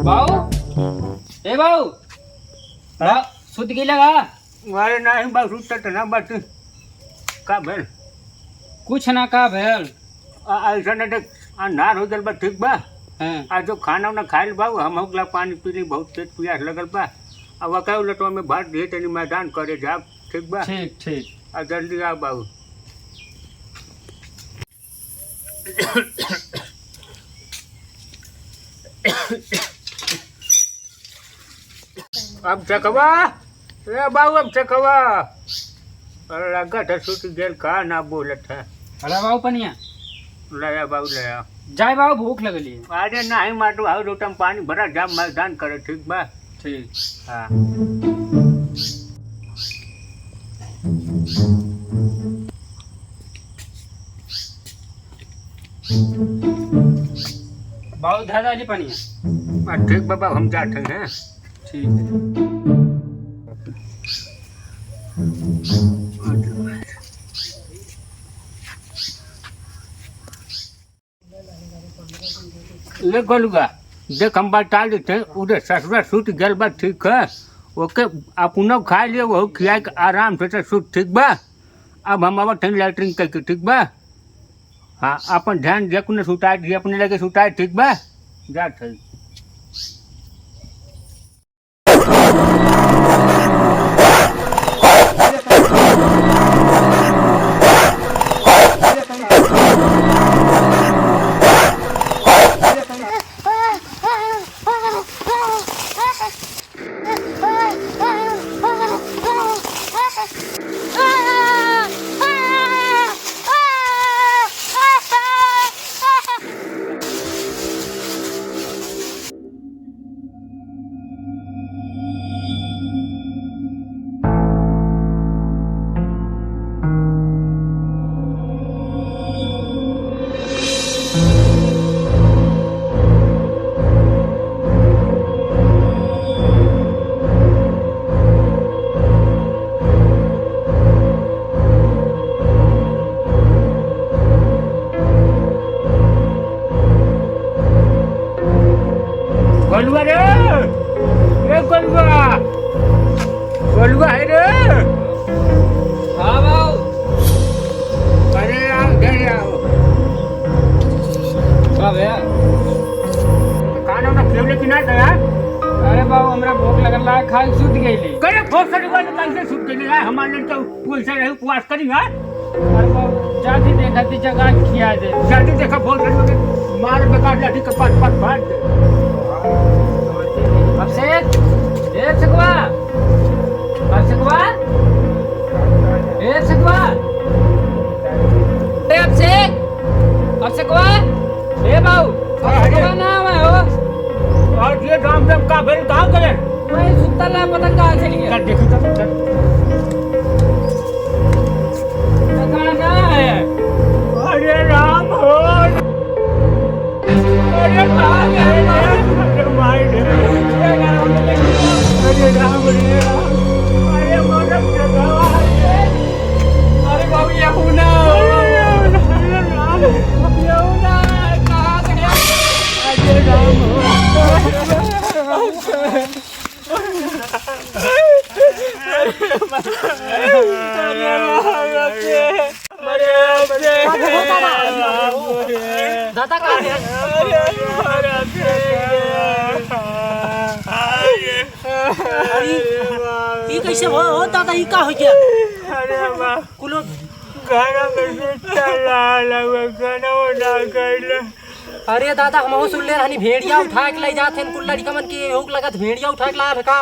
भाऊ ए भाऊ सुत गेला का? मारे नाही बा सुटत ना बस का भेल कुछ ना का भेल ऐसा ना अंधार हो गल बा ठीक बा। हाँ। आज जो खाना उना खाइल बा हम होगला पानी पीली बहुत तेज प्यास लगल बा। अब कहे लटवा में भात दिए तनी मैदान करे जा ठीक बा। ठीक ठीक आ जल्दी आ बाबू। अब चकवा ए बाबू अब चकवा अरे लगा था सूट गेल का ना बोलत है। अरे बाबू पनिया लया बाबू लया जाए बाबू भूख लगली है। अरे नहीं माटू आओ रोटा में पानी भरा जा मैदान करे ठीक बा। ठीक हाँ बाबू दादा जी पनिया ठीक बाबा हम जाते हैं। ठीक है। ले गोलुआ देख हम बता देते हैं उधर ससुरा सूट गल बा ठीक है। ओके अपनो खा लिए वो खिया के आराम से सूट ठीक बा। अब हम अब लैटरिन करके ठीक बा। हाँ अपन ध्यान दिया कुने सुताए दिया अपने लगे सुताए ठीक बा जा ठीक। गोलुआ रे ए गोलुआ गोलुआ है रे। हाँ बाबू अरे आओ घर आओ का भैया खाना ना खेवले की ना दया। अरे बाबू हमरा भूख लगल है खाई सुत गईली। करे बहुत सारी बात कैसे छूट के लिए हमारे तो पैसा रहे उपवास करी हां। अरे बाबू जाती देखती जगह खिया दे जाती देखा बहुत सारी मार बेकार लाठी के पास पास भाग दे। अभिषेक ए सकवा अभिषेकवा ए सकवा ए अभिषेक अभिषेकवा ए बाबू अभिषेकवा ना मैं हो और ये गांव में का भेल कहां करे मैं सुतल है पता कहां चली गया। चल देखी तो कहां ना है। अरे राम हो अरे कहां गए अरे माय रे अरे राम रे अरे मरम जगह अरे बाबू ये हुना अरे राम ये हुना कहां से गया। अरे राम दादा कहां है। ये कैसे हो दादा ये का हो गया। अरे वाह कुलो गाना में चला लगा गाना उड़ा कर। अरे दादा हम सुन ले रहनी भेड़िया उठा के ले जाते कुल लड़का मन के होक लगत भेड़िया उठा के ला का।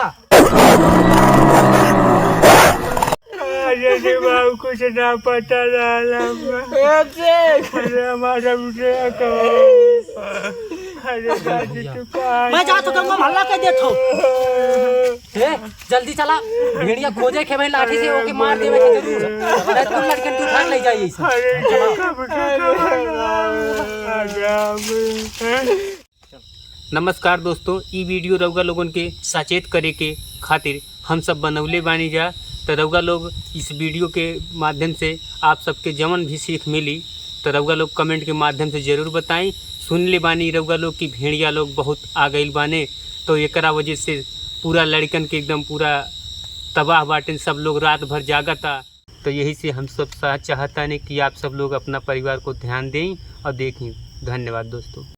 अरे जी बाबू कुछ ना पता अरे हमारा अरे दादी तू कहाँ मैं जा तो गंगा हल्ला कर देत हो। जल्दी चला भेड़िया खोजे के भाई लाठी से ओके मार देवे के जरूर नहीं तो लड़कन तू उठा के ले जाइए इसे। नमस्कार दोस्तों, ई वीडियो रउआ लोगन के सचेत करे के खातिर हम सब बनौले बानी जा। तो रउआ लोग इस वीडियो के माध्यम से आप सबके जवन भी सीख मिली तो रउआ लोग कमेंट के माध्यम से ज़रूर बताएं। सुन ले बानी रउआ लोग की भेड़िया लोग बहुत आ गई बाने, तो एकरा वजह से पूरा लड़कन के एकदम पूरा तबाह बाटे, सब लोग रात भर जागता। तो यही से हम सब चाहता नहीं कि आप सब लोग अपना परिवार को ध्यान दें और देखें। धन्यवाद दोस्तों।